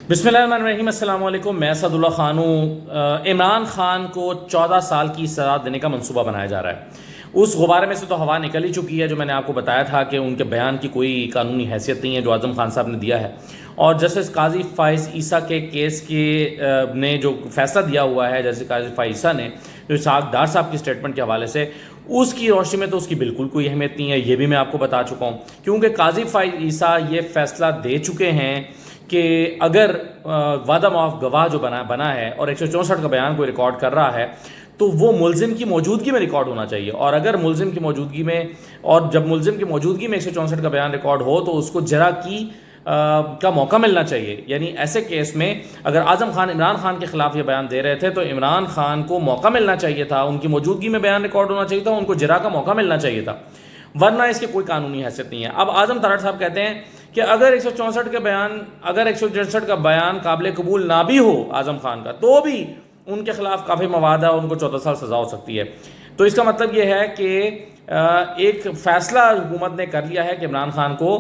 बिस्मिल्लाहिर्रहमानिर्रहीम, अस्सलाम वालेकुम। मैं असदुल्ला खान हूँ। इमरान खान को 14 साल की सज़ा देने का मंसूबा बनाया जा रहा है। उस गुब्बारे में से तो हवा निकल ही चुकी है, जो मैंने आपको बताया था कि उनके बयान की कोई कानूनी हैसियत नहीं है जो आज़म खान साहब ने दिया है। और जस्टिस काजी फ़ाइज़ ईसा के केस के ने जो फैसला दिया हुआ है, जैसे काजी फ़ाइज़ ईसा ने जो इसहाक डार साहब की स्टेटमेंट के हवाले से, उसकी रोशनी में तो उसकी बिल्कुल कोई अहमियत नहीं है। ये भी मैं आपको बता चुका हूँ, क्योंकि काजी फ़ाइज़ ईसा ये फैसला दे चुके हैं कि अगर वादा माफ गवाह जो बना है और 164 का बयान कोई रिकॉर्ड कर रहा है तो वो मुलजिम की मौजूदगी में रिकॉर्ड होना चाहिए। और अगर मुलजिम की मौजूदगी में, और जब मुलजिम की मौजूदगी में 164 का बयान रिकॉर्ड हो तो उसको जरा की का मौका मिलना चाहिए। यानी ऐसे केस में अगर आज़म खान इमरान खान के खिलाफ ये बयान दे रहे थे तो इमरान खान को मौका मिलना चाहिए था, उनकी मौजूदगी में बयान रिकॉर्ड होना चाहिए था, उनको जरा का मौका मिलना चाहिए था, वरना इसकी कोई कानूनी हैसियत नहीं है। अब आज़म तारड़ साहब कहते हैं कि अगर 164 का बयान काबिल कबूल ना भी हो आज़म खान का, तो भी उनके खिलाफ काफ़ी मवाद है, उनको 14 साल सज़ा हो सकती है। तो इसका मतलब ये है कि एक फ़ैसला हुकूमत ने कर लिया है कि इमरान खान को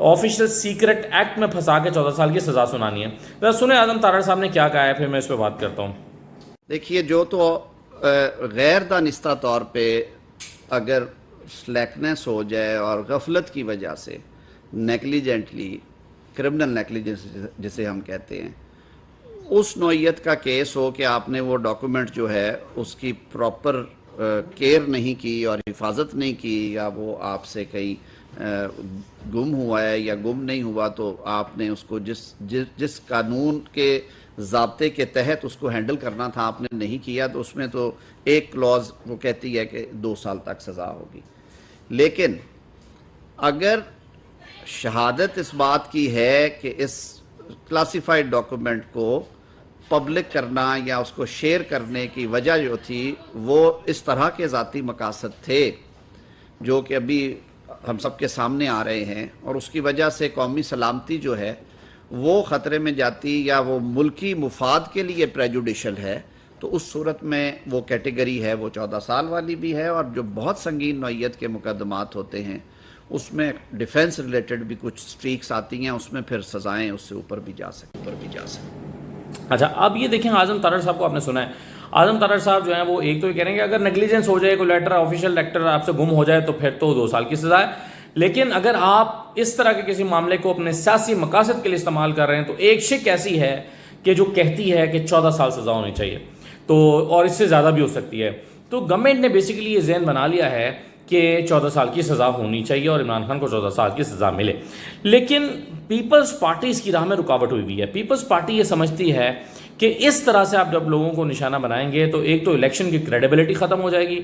ऑफिशियल सीक्रेट एक्ट में फंसा के 14 साल की सज़ा सुनानी है। तो सुने आज़म तारड़ साहब ने क्या कहा है, फिर मैं इस पर बात करता हूँ। देखिए, जो तो गैर दानिस्ता तौर पे अगर स्लैकनेस हो जाए और गफलत की वजह से नेग्लिजेंटली, क्रिमिनल नेग्लिजेंस जिसे हम कहते हैं, उस नौइयत का केस हो कि आपने वो डॉक्यूमेंट जो है उसकी प्रॉपर केयर नहीं की और हिफाजत नहीं की, या वो आपसे कहीं गुम हुआ है या गुम नहीं हुआ, तो आपने उसको जिस कानून के ज़ाब्ते के तहत उसको हैंडल करना था आपने नहीं किया, तो उसमें तो एक क्लॉज वो कहती है कि 2 साल तक सज़ा होगी। लेकिन अगर शहादत इस बात की है कि इस क्लासिफाइड डॉक्यूमेंट को पब्लिक करना या उसको शेयर करने की वजह जो थी वो इस तरह के ज़ाती मकासद थे जो कि अभी हम सब के सामने आ रहे हैं, और उसकी वजह से कौमी सलामती जो है वो ख़तरे में जाती या वो मुल्की मुफाद के लिए प्रेजुडिशल है, तो उस सूरत में वो कैटेगरी है वो 14 साल वाली भी है। और जो बहुत संगीन नौइयत के मुकदमात होते हैं उसमें डिफेंस रिलेटेड भी कुछ स्ट्रीक्स आती हैं, उसमें फिर सज़ाएं उससे ऊपर भी जा सकती। अच्छा, अब ये देखें, आज़म तारड़ साहब को आपने सुना है। आज़म तारड़ साहब जो है वो एक तो ये कह रहे हैं कि अगर नेग्लिजेंस हो जाए, कोई लेटर ऑफिशियल लेटर आपसे गुम हो जाए तो फिर तो 2 साल की सज़ा है, लेकिन अगर आप इस तरह के किसी मामले को अपने सियासी मकासद के लिए इस्तेमाल कर रहे हैं तो एक शिक ऐसी है कि जो कहती है कि 14 साल सज़ा होनी चाहिए, तो और इससे ज़्यादा भी हो सकती है। तो गवर्नमेंट ने बेसिकली ये ज़हन बना लिया है कि 14 साल की सज़ा होनी चाहिए और इमरान खान को 14 साल की सज़ा मिले। लेकिन पीपल्स पार्टी इसकी राह में रुकावट हुई हुई है। पीपल्स पार्टी ये समझती है कि इस तरह से आप जब लोगों को निशाना बनाएंगे तो एक तो इलेक्शन की क्रेडिबिलिटी ख़त्म हो जाएगी,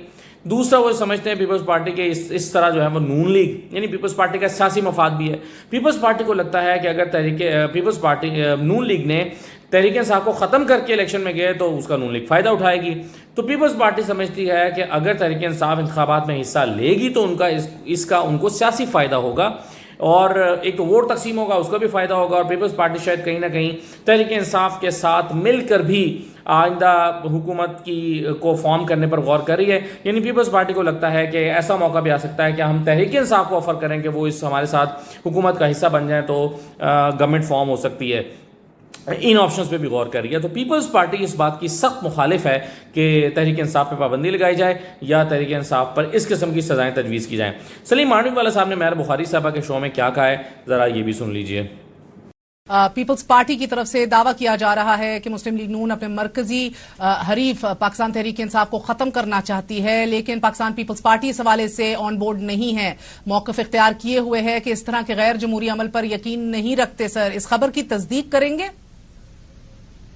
दूसरा वो समझते हैं पीपल्स पार्टी के इस तरह जो है वो नून लीग, यानी पीपल्स पार्टी का सियासी मफाद भी है। पीपल्स पार्टी को लगता है कि अगर पीपल्स पार्टी नून लीग ने तहरीक इंसाफ को ख़त्म करके इलेक्शन में गए तो उसका नून लीग फ़ायदा उठाएगी। तो पीपल्स पार्टी समझती है कि अगर तहरीक इंसाफ इंतखाबात में हिस्सा लेगी तो उनका इसका उनको सियासी फ़ायदा होगा, और एक तो वोट तकसीम होगा, उसका भी फ़ायदा होगा। और पीपल्स पार्टी शायद कहीं ना कहीं तहरीक इंसाफ के साथ मिलकर भी आइंदा हुकूमत को फॉर्म करने पर गौर कर रही है। यानी पीपल्स पार्टी को लगता है कि ऐसा मौका भी आ सकता है कि हम तहरीक इंसाफ को ऑफ़र करें कि वो हमारे साथ हुकूमत का हिस्सा बन जाए तो गवर्नमेंट फॉर्म हो सकती है। इन ऑप्शंस पे भी गौर कर रही है। तो पीपल्स पार्टी इस बात की सख्त मुखालिफ है कि तहरीक इंसाफ पे पाबंदी लगाई जाए या तहरीक इंसाफ पर इस किस्म की सज़ाएं तजवीज़ की जाएं। सलीम मानवी वाला साहब ने मेहर बुखारी साहबा के शो में क्या कहा है, ज़रा ये भी सुन लीजिए। पीपल्स पार्टी की तरफ से दावा किया जा रहा है कि मुस्लिम लीग नून अपने मरकजी हरीफ पाकिस्तान तहरीक इंसाफ को खत्म करना चाहती है, लेकिन पाकिस्तान पीपल्स पार्टी इस हवाले से ऑन बोर्ड नहीं है, मौक़िफ़ इख्तियार किए हुए है कि इस तरह के गैर जमहूरी अमल पर यकीन नहीं रखते। सर, इस खबर की तस्दीक करेंगे?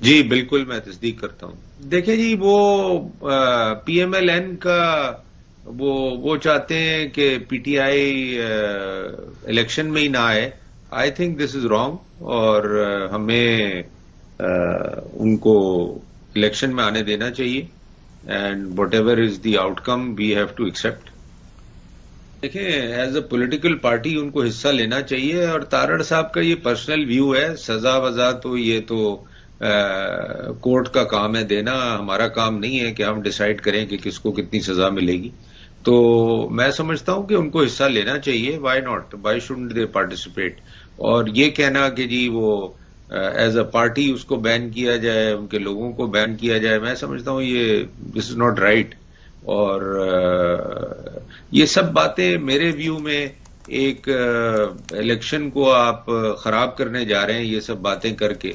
जी बिल्कुल, मैं तस्दीक करता हूं। देखिए जी, वो PMLN का वो चाहते हैं कि PTI इलेक्शन में ही ना आए। I think this is wrong, और हमें उनको इलेक्शन में आने देना चाहिए, and whatever is the outcome we have to accept. देखिए, एज अ पॉलिटिकल पार्टी उनको हिस्सा लेना चाहिए, और तारड़ साहब का ये पर्सनल व्यू है। सजा वजा तो ये तो कोर्ट का काम है देना, हमारा काम नहीं है कि हम डिसाइड करें कि किसको कितनी सजा मिलेगी। तो मैं समझता हूं कि उनको हिस्सा लेना चाहिए। Why not, why shouldn't they participate. और ये कहना कि जी वो ایز اے پارٹی اس کو بین کیا جائے, ان کے لوگوں کو بین کیا جائے, میں سمجھتا ہوں یہ دس از ناٹ رائٹ. اور یہ سب باتیں میرے ویو میں ایک الیکشن کو آپ خراب کرنے جا رہے ہیں یہ سب باتیں کر کے.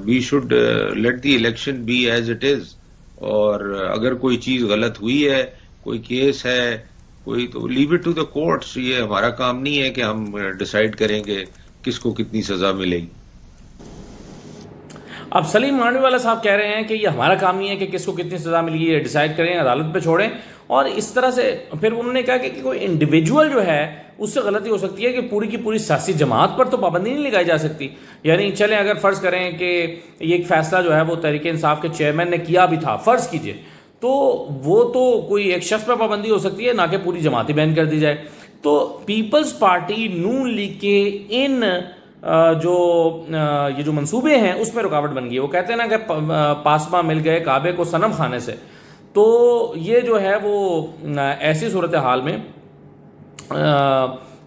We should let the election be as it is, اور اگر کوئی چیز غلط ہوئی ہے, کوئی کیس ہے کوئی, تو leave it to the courts. یہ ہمارا کام نہیں ہے کہ ہم ڈیسائیڈ کریں کہ کس کو کتنی سزا ملے گی. اب سلیم مانڈوی والا صاحب کہہ رہے ہیں کہ یہ ہمارا کام نہیں ہے کہ کس کو کتنی سزا ملی ہے, ڈیسائیڈ کریں, عدالت پہ چھوڑیں. اور اس طرح سے پھر انہوں نے کہا کہ کوئی انڈیویجول جو ہے اس سے غلطی ہو سکتی ہے کہ پوری کی پوری سیاسی جماعت پر تو پابندی نہیں لگائی جا سکتی. یعنی چلیں اگر فرض کریں کہ یہ ایک فیصلہ جو ہے وہ تحریک انصاف کے چیئرمین نے کیا بھی تھا, فرض کیجئے, تو وہ تو کوئی ایک شخص پر پابندی ہو سکتی ہے, نہ کہ پوری جماعت ہی بین کر دی جائے. تو پیپلز پارٹی نون لیگ کے ان یہ جو منصوبے ہیں اس میں رکاوٹ بن گئی. وہ کہتے ہیں نا کہ پاسباں مل گئے کعبے کو صنم خانے سے. تو یہ جو ہے وہ ایسی صورتحال میں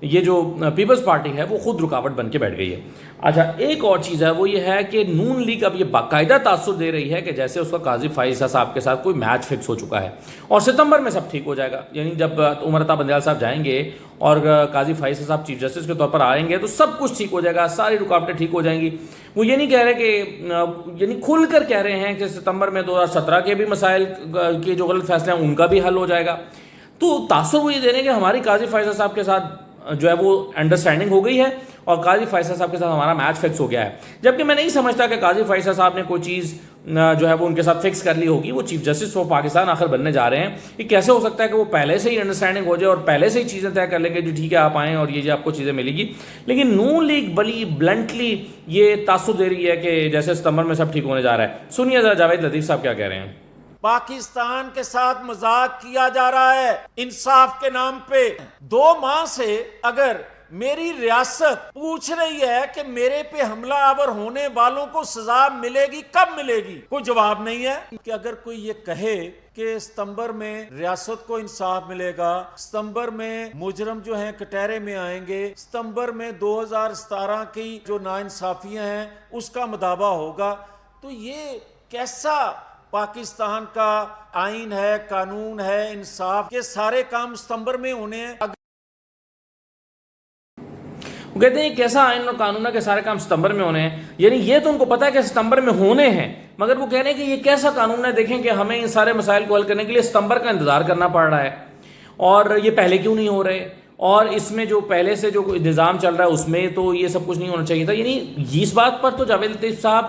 یہ جو پیپلز پارٹی ہے وہ خود رکاوٹ بن کے بیٹھ گئی ہے. اچھا, ایک اور چیز ہے وہ یہ ہے کہ نون لیگ اب یہ باقاعدہ تاثر دے رہی ہے کہ جیسے اس کا قاضی فائز صاحب کے ساتھ کوئی میچ فکس ہو چکا ہے اور ستمبر میں سب ٹھیک ہو جائے گا. یعنی جب عمر عطا بندیال صاحب جائیں گے اور قاضی فائز صاحب چیف جسٹس کے طور پر آئیں گے تو سب کچھ ٹھیک ہو جائے گا, ساری رکاوٹیں ٹھیک ہو جائیں گی. وہ یہ نہیں کہہ رہے کہ یعنی کھل کر کہہ رہے ہیں کہ ستمبر میں 2017 کے بھی مسائل کے جو غلط فیصلے ہیں ان کا بھی حل ہو جائے گا. تو تاثر وہ یہ دے رہے ہیں کہ ہماری قاضی فائز صاحب کے ساتھ جو ہے وہ انڈرسٹینڈنگ ہو گئی ہے اور قاضی فیصل صاحب کے ساتھ ہمارا میچ فکس ہو گیا ہے. جبکہ میں نہیں سمجھتا کہ قاضی فیصل صاحب نے کوئی چیز جو ہے وہ ان کے ساتھ فکس کر لی ہوگی. وہ چیف جسٹس آف پاکستان آخر بننے جا رہے ہیں. یہ کیسے ہو سکتا ہے کہ وہ پہلے سے ہی انڈرسٹینڈنگ ہو جائے اور پہلے سے ہی چیزیں طے کر لیں گے, جو ٹھیک ہے آپ آئیں اور یہ جو آپ کو چیزیں ملے گی. لیکن نون لیگ بڑی بلنٹلی یہ تاثر دے رہی ہے کہ جیسے ستمبر میں سب ٹھیک ہونے جا رہا ہے. سنیے ذرا جاوید لطیف صاحب کیا کہہ رہے ہیں. پاکستان کے ساتھ مذاق کیا جا رہا ہے انصاف کے نام پہ. 2 ماہ سے اگر میری ریاست پوچھ رہی ہے کہ میرے پہ حملہ آور ہونے والوں کو سزا ملے گی, کب ملے گی, کوئی جواب نہیں ہے. کہ اگر کوئی یہ کہے کہ ستمبر میں ریاست کو انصاف ملے گا, ستمبر میں مجرم جو ہیں کٹہرے میں آئیں گے, ستمبر میں 2017 کی جو ناانصافیاں ہیں اس کا مداوع ہوگا, تو یہ کیسا پاکستان کا آئین ہے, قانون ہے, انصاف کے سارے کام ستمبر میں ہونے ہیں. وہ کہتے ہیں کیسا آئین اور قانون ہے کہ سارے کام ستمبر میں ہونے ہیں. یعنی یہ تو ان کو پتا ہے کہ ستمبر میں ہونے ہیں, مگر وہ کہہ رہے ہیں کہ یہ کیسا قانون ہے, دیکھیں کہ ہمیں ان سارے مسائل کو حل کرنے کے لیے ستمبر کا انتظار کرنا پڑ رہا ہے اور یہ پہلے کیوں نہیں ہو رہے, اور اس میں جو پہلے سے جو نظام چل رہا ہے اس میں تو یہ سب کچھ نہیں ہونا چاہیے تھا. یعنی اس بات پر تو جاوید لطیف صاحب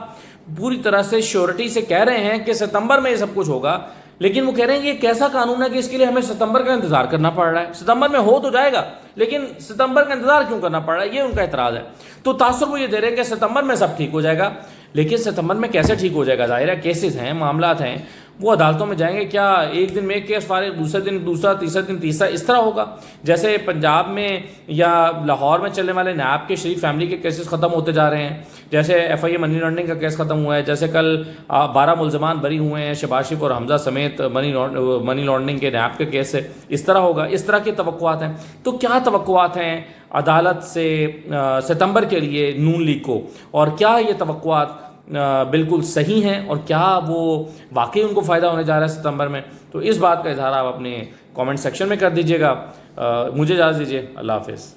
پوری طرح سے شیورٹی سے کہہ رہے ہیں کہ ستمبر میں یہ سب کچھ ہوگا, لیکن وہ کہہ رہے ہیں کہ یہ کیسا قانون ہے کہ اس کے لیے ہمیں ستمبر کا انتظار کرنا پڑ رہا ہے. ستمبر میں ہو تو جائے گا لیکن ستمبر کا انتظار کیوں کرنا پڑ رہا ہے, یہ ان کا اعتراض ہے. تو تاثر وہ یہ دے رہے ہیں کہ ستمبر میں سب ٹھیک ہو جائے گا, لیکن ستمبر میں کیسے ٹھیک ہو جائے گا؟ ظاہر ہے کیسز ہیں, معاملات ہیں, وہ عدالتوں میں جائیں گے. کیا ایک دن میں ایک کیس فارغ, دوسرے دن دوسرا, تیسرے دن تیسرا, اس طرح ہوگا جیسے پنجاب میں یا لاہور میں چلنے والے نیب کے شریف فیملی کے کیسز ختم ہوتے جا رہے ہیں, جیسے ایف آئی اے منی لانڈرنگ کا کیس ختم ہوا ہے, جیسے کل 12 ملزمان بری ہوئے ہیں شہباز شریف اور حمزہ سمیت منی لانڈرنگ کے نیب کے کیس سے. اس طرح ہوگا, اس طرح کی توقعات ہیں. تو کیا توقعات ہیں عدالت سے ستمبر کے لیے نون لیگ کو, اور کیا یہ توقعات بالکل صحیح ہیں اور کیا وہ واقعی ان کو فائدہ ہونے جا رہا ہے ستمبر میں؟ تو اس بات کا اظہار آپ اپنے کامنٹ سیکشن میں کر دیجیے گا. مجھے اجازت دیجیے, اللہ حافظ.